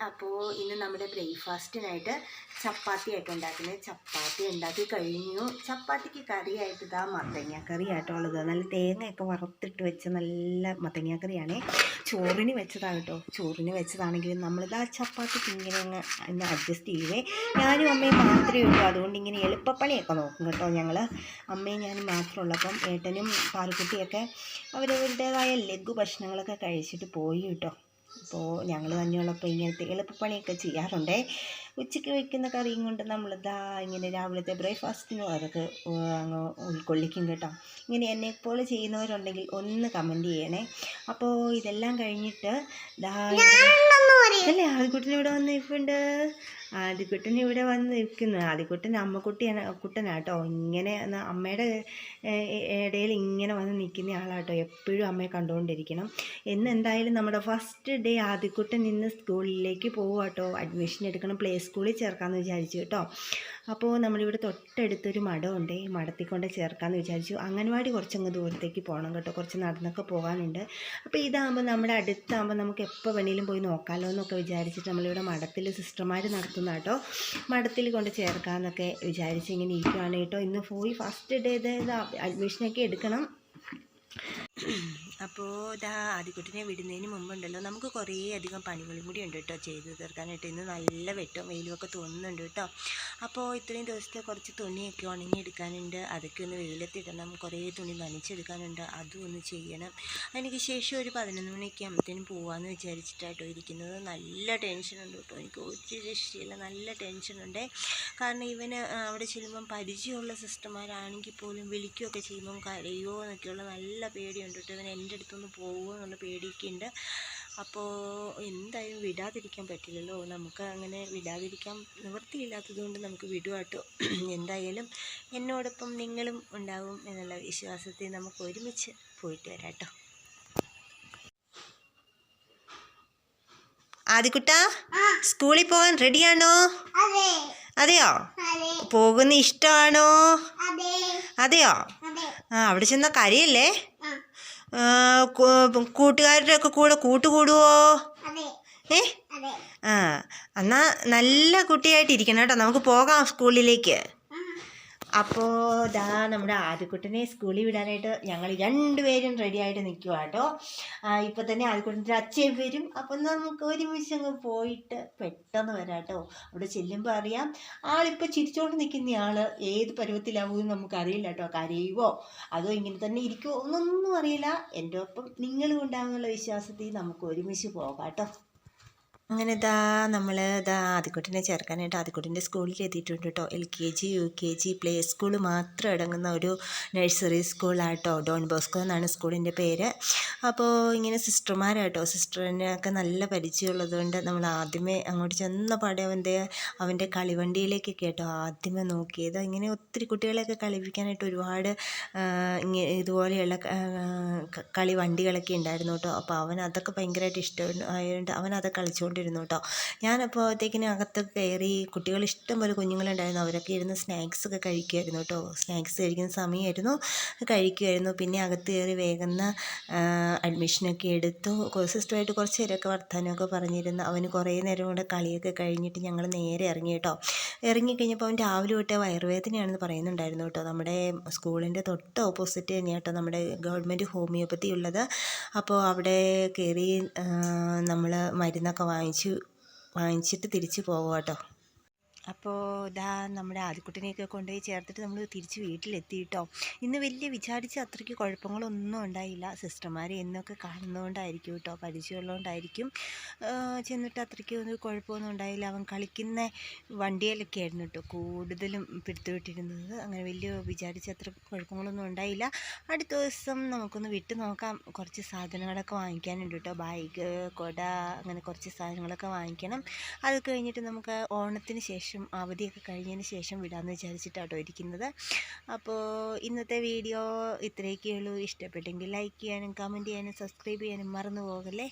അപ്പോൾ ഇന്ന് നമ്മുടെ ബ്രേക്ക്ഫാസ്റ്റിനായിട്ട് ചപ്പാത്തിയായിട്ട് ഉണ്ടാക്കുന്നത്. ചപ്പാത്തി ഉണ്ടാക്കി കഴിഞ്ഞു. ചപ്പാത്തിക്ക് കറിയായിട്ട് ഇതാ മത്തങ്ങ കറിയായിട്ടോ ഉള്ളത്. നല്ല തേങ്ങയൊക്കെ വറുത്തിട്ട് വെച്ച നല്ല മത്തങ്ങ കറിയാണ്. ചോറിന് വെച്ചതാണ് കേട്ടോ. ചോറിന് വെച്ചതാണെങ്കിലും നമ്മളിതാ ചപ്പാത്തിക്ക് ഇങ്ങനെ അങ്ങ് അഡ്ജസ്റ്റ് ചെയ്യുവേ. ഞാനും അമ്മയും മാത്രമേ ഉള്ളൂ, അതുകൊണ്ട് ഇങ്ങനെ എളുപ്പപ്പണിയൊക്കെ നോക്കും കേട്ടോ. ഞങ്ങൾ അമ്മയും ഞാനും മാത്രമുള്ളൂ. അപ്പം ഏട്ടനും പാറുക്കുട്ടിയൊക്കെ അവരവരുടേതായ ലഘു ഭക്ഷണങ്ങളൊക്കെ കഴിച്ചിട്ട് പോയി കേട്ടോ. അപ്പോൾ ഞങ്ങൾ തന്നെയുള്ളപ്പോൾ ഇങ്ങനത്തെ എളുപ്പപ്പണിയൊക്കെ ചെയ്യാറുണ്ടേ. ഉച്ചയ്ക്ക് വയ്ക്കുന്ന കറിയും കൊണ്ട് നമ്മളിതാ ഇങ്ങനെ രാവിലത്തെ ബ്രേക്ക്ഫാസ്റ്റിനും അതൊക്കെ അങ്ങ് ഉൾക്കൊള്ളിക്കും കേട്ടോ. ഇങ്ങനെ എന്നെപ്പോലെ ചെയ്യുന്നവരുണ്ടെങ്കിൽ ഒന്ന് കമൻറ്റ് ചെയ്യണേ. അപ്പോൾ ഇതെല്ലാം കഴിഞ്ഞിട്ട് അല്ലേ ആദ്യക്കുട്ടൻ ഇവിടെ വന്ന് നിൽപ്പുണ്ട്. ആദ്യക്കുട്ടൻ ഇവിടെ വന്ന് നിൽക്കുന്നു. ആദ്യക്കുട്ടൻ കുട്ടനാട്ടോ. ഇങ്ങനെ അമ്മയുടെ ഇടയിൽ ഇങ്ങനെ വന്ന് നിൽക്കുന്ന ആളാട്ടോ. എപ്പോഴും അമ്മയെ കണ്ടുകൊണ്ടിരിക്കണം. എന്തായാലും നമ്മുടെ ഫസ്റ്റ് ഡേ ആദ്യക്കുട്ടൻ ഇന്ന് സ്കൂളിലേക്ക് പോവാട്ടോ. അഡ്മിഷൻ എടുക്കണം, പ്ലേ സ്കൂളിൽ ചേർക്കാമെന്ന് വിചാരിച്ചു കേട്ടോ. അപ്പോൾ നമ്മളിവിടെ തൊട്ടടുത്തൊരു മഠമുണ്ട്. ഈ മഠത്തിൽ കൊണ്ട് ചേർക്കാമെന്ന് വിചാരിച്ചു. അംഗൻവാടി കുറച്ചങ്ങ് ദൂരത്തേക്ക് പോകണം കേട്ടോ. കുറച്ച് നടന്നൊക്കെ പോകാനുണ്ട്. അപ്പോൾ ഇതാകുമ്പോൾ നമ്മുടെ അടുത്താകുമ്പോൾ നമുക്ക് എപ്പോൾ വേണമെങ്കിലും പോയി നോക്കാമല്ലോ എന്നൊക്കെ വിചാരിച്ചിട്ട് നമ്മളിവിടെ മഠത്തിൽ സിസ്റ്റർമാർ നടത്തുന്ന കേട്ടോ. മഠത്തിൽ കൊണ്ട് ചേർക്കാമെന്നൊക്കെ വിചാരിച്ച് ഇങ്ങനെ ഇരിക്കുവാണ് കേട്ടോ. ഇന്ന് പോയി ഫസ്റ്റ് ഡേ അഡ്മിഷനൊക്കെ എടുക്കണം. അപ്പോൾ ഇതാ ആദ്യക്കുട്ടിനെ വിടുന്നതിന് മുമ്പുണ്ടല്ലോ നമുക്ക് കുറേ അധികം പണികളും കൂടി ഉണ്ട് കേട്ടോ ചെയ്ത് തീർക്കാനായിട്ട്. ഇന്ന് നല്ല വെട്ടവും വെയിലുമൊക്കെ തോന്നുന്നുണ്ട് കേട്ടോ. അപ്പോൾ ഇത്രയും ദിവസത്തെ കുറച്ച് തുണിയൊക്കെ ഉണങ്ങിയെടുക്കാനുണ്ട്. അതൊക്കെ ഒന്ന് വെയിലത്തിടണം. കുറേ തുണി നനച്ചെടുക്കാനുണ്ട്, അതും ഒന്ന് ചെയ്യണം. അതിന് ശേഷം ഒരു 11 മണിയൊക്കെ ആകുമ്പോഴത്തേനും പോകാമെന്ന് വിചാരിച്ചിട്ടാട്ടോ ഇരിക്കുന്നത്. നല്ല ടെൻഷനുണ്ട് കേട്ടോ. എനിക്ക് ഒരു രക്ഷയില്ല, നല്ല ടെൻഷനുണ്ട്. കാരണം ഇവന് അവിടെ ചെല്ലുമ്പം പരിചയമുള്ള സിസ്റ്റർമാരാണെങ്കിൽ പോലും വിളിക്കുകയൊക്കെ ചെയ്യുമ്പം കരയോ എന്നൊക്കെയുള്ള നല്ല പേടിയുണ്ട് കേട്ടോ. ഇവൻ എൻ്റെ അടുത്തൊന്ന് പോകുമോ എന്നുള്ള പേടിയൊക്കെ ഉണ്ട്. അപ്പോൾ എന്തായാലും വിടാതിരിക്കാൻ പറ്റില്ലല്ലോ. നമുക്ക് അങ്ങനെ വിടാതിരിക്കാൻ നിവൃത്തിയില്ലാത്തത് കൊണ്ട് നമുക്ക് വിടുവാട്ടോ. എന്തായാലും എന്നോടൊപ്പം നിങ്ങളും ഉണ്ടാവും എന്നുള്ള വിശ്വാസത്തിൽ നമുക്ക് ഒരുമിച്ച് പോയിട്ട് വരാം കേട്ടോ. ആദിക്കുട്ടാ, സ്കൂളിൽ പോകാൻ റെഡിയാണോ? അതെയോ? പോകുന്ന ഇഷ്ടമാണോ? അതെയോ? അവിടെ ചെന്നാൽ കരയല്ലേ? കൂട്ടുകാരുടെ ഒക്കെ കൂടെ കൂട്ടുകൂടുവോ? എന്നാ നല്ല കുട്ടിയായിട്ടിരിക്കണം കേട്ടോ. നമുക്ക് പോകാം സ്കൂളിലേക്ക്. അപ്പോൾ ദാ നമ്മുടെ ആദ്യക്കുട്ടനെ സ്കൂളിൽ വിടാനായിട്ട് ഞങ്ങൾ രണ്ടുപേരും റെഡി ആയിട്ട് നിൽക്കുക കേട്ടോ. ഇപ്പം തന്നെ ആദ്യക്കുട്ടൻ്റെ അച്ഛൻ വരും. അപ്പം നമുക്ക് ഒരുമിച്ച് അങ്ങ് പോയിട്ട് പെട്ടെന്ന് വരാം കേട്ടോ. അവിടെ ചെല്ലുമ്പോൾ അറിയാം. ആളിപ്പോൾ ചിരിച്ചുകൊണ്ട് നിൽക്കുന്ന ആൾ ഏത് പരുവത്തിലാവുമെന്ന് നമുക്കറിയില്ല കേട്ടോ. കരയുവോ അതോ ഇങ്ങനെ തന്നെ ഇരിക്കുമോ ഒന്നൊന്നും അറിയില്ല. എൻ്റെ ഒപ്പം നിങ്ങളും ഉണ്ടാകുന്നുള്ള വിശ്വാസത്തിൽ നമുക്ക് ഒരുമിച്ച് പോകാം കേട്ടോ. അങ്ങനെ നമ്മൾ ആദ്യക്കുട്ടനെ ചേർക്കാനായിട്ട് ആദ്യക്കുട്ടൻ്റെ സ്കൂളിൽ എത്തിയിട്ടുണ്ട് കേട്ടോ. LKG UKG പ്ലേ സ്കൂൾ മാത്രം അടങ്ങുന്ന ഒരു നഴ്സറി സ്കൂളാട്ടോ. ഡോൺ ബോസ്കോ എന്നാണ് സ്കൂളിൻ്റെ പേര്. അപ്പോൾ ഇങ്ങനെ സിസ്റ്റർമാരാട്ടോ. സിസ്റ്ററിനൊക്കെ നല്ല പരിചയമുള്ളത് കൊണ്ട് നമ്മൾ ആദ്യമേ അങ്ങോട്ട് ചെന്ന പാടെ അവൻ്റെ കളിവണ്ടിയിലേക്ക് കേട്ടോ ആദ്യമേ നോക്കിയത്. ഇങ്ങനെ ഒത്തിരി കുട്ടികളെയൊക്കെ കളിപ്പിക്കാനായിട്ട് ഒരുപാട് ഇതുപോലെയുള്ള കളിവണ്ടികളൊക്കെ ഉണ്ടായിരുന്നു കേട്ടോ. അപ്പോൾ അവൻ അതൊക്കെ ഭയങ്കരമായിട്ട് ഇഷ്ടമായതുകൊണ്ട് അവനത് കളിച്ചുകൊണ്ട് കേട്ടോ. ഞാനപ്പോഴത്തേക്കിനും അകത്ത് കയറി. കുട്ടികൾ ഇഷ്ടംപോലെ കുഞ്ഞുങ്ങളുണ്ടായിരുന്നു. അവരൊക്കെ ഇരുന്ന് സ്നാക്സൊക്കെ കഴിക്കുമായിരുന്നു കേട്ടോ. സ്നാക്സ് കഴിക്കുന്ന സമയമായിരുന്നു, കഴിക്കുമായിരുന്നു. പിന്നെ അകത്ത് കയറി വേഗം അഡ്മിഷനൊക്കെ എടുത്തു. സിസ്റ്ററുമായിട്ട് കുറച്ച് നേരമൊക്കെ വർത്തമാനമൊക്കെ പറഞ്ഞിരുന്നു. അവന് കുറേ നേരം കൂടെ കളിയൊക്കെ കഴിഞ്ഞിട്ട് ഞങ്ങൾ നേരെ ഇറങ്ങി കേട്ടോ. ഇറങ്ങിക്കഴിഞ്ഞപ്പോൾ അവൻ രാവിലെ തൊട്ടേ വയറുവേദനയാണെന്ന് പറയുന്നുണ്ടായിരുന്നു കേട്ടോ. നമ്മുടെ സ്കൂളിൻ്റെ തൊട്ട് ഓപ്പോസിറ്റ് തന്നെയാണ് കേട്ടോ നമ്മുടെ ഗവൺമെൻറ് ഹോമിയോപ്പതി ഉള്ളത്. അപ്പോൾ അവിടെ കയറി നമ്മൾ മരുന്നൊക്കെ വാങ്ങിച്ചിട്ട് തിരിച്ച് പോകുക കേട്ടോ. അപ്പോൾ നമ്മുടെ ആദ്യക്കുട്ടനെയൊക്കെ കൊണ്ടുപോയി ചേർത്തിട്ട് നമ്മൾ തിരിച്ച് വീട്ടിലെത്തി കേട്ടോ. ഇന്ന് വലിയ വിചാരിച്ച അത്രയ്ക്ക് കുഴപ്പങ്ങളൊന്നും ഉണ്ടായില്ല. സിസ്റ്റർമാരെ എന്നൊക്കെ കാണുന്നതുകൊണ്ടായിരിക്കും കേട്ടോ, പരിചയമുള്ളതുകൊണ്ടായിരിക്കും. ചെന്നിട്ട് അത്രയ്ക്ക് ഒരു കുഴപ്പമൊന്നും ഉണ്ടായില്ല. അവൻ കളിക്കുന്ന വണ്ടിയിലൊക്കെ ആയിരുന്നു കേട്ടോ കൂടുതലും പിടുത്തുവിട്ടിരുന്നത്. അങ്ങനെ വലിയ വിചാരിച്ച അത്ര കുഴപ്പങ്ങളൊന്നും ഉണ്ടായില്ല. അടുത്ത ദിവസം നമുക്കൊന്ന് വിട്ടു നോക്കാം. കുറച്ച് സാധനങ്ങളൊക്കെ വാങ്ങിക്കാനുണ്ട് കേട്ടോ. ബാഗ്, കുട, അങ്ങനെ കുറച്ച് സാധനങ്ങളൊക്കെ വാങ്ങിക്കണം. അത് കഴിഞ്ഞിട്ട് നമുക്ക് ഓണത്തിന് ശേഷം അവധിയൊക്കെ കഴിഞ്ഞതിന് ശേഷം വിടാമെന്ന് വിചാരിച്ചിട്ടാട്ടോ ഇരിക്കുന്നത്. അപ്പോൾ ഇന്നത്തെ വീഡിയോ ഇത്രയൊക്കെയുള്ളൂ. ഇഷ്ടപ്പെട്ടെങ്കിൽ ലൈക്ക് ചെയ്യാനും കമൻറ്റ് ചെയ്യാനും സബ്സ്ക്രൈബ് ചെയ്യാനും മറന്നു പോകല്ലേ.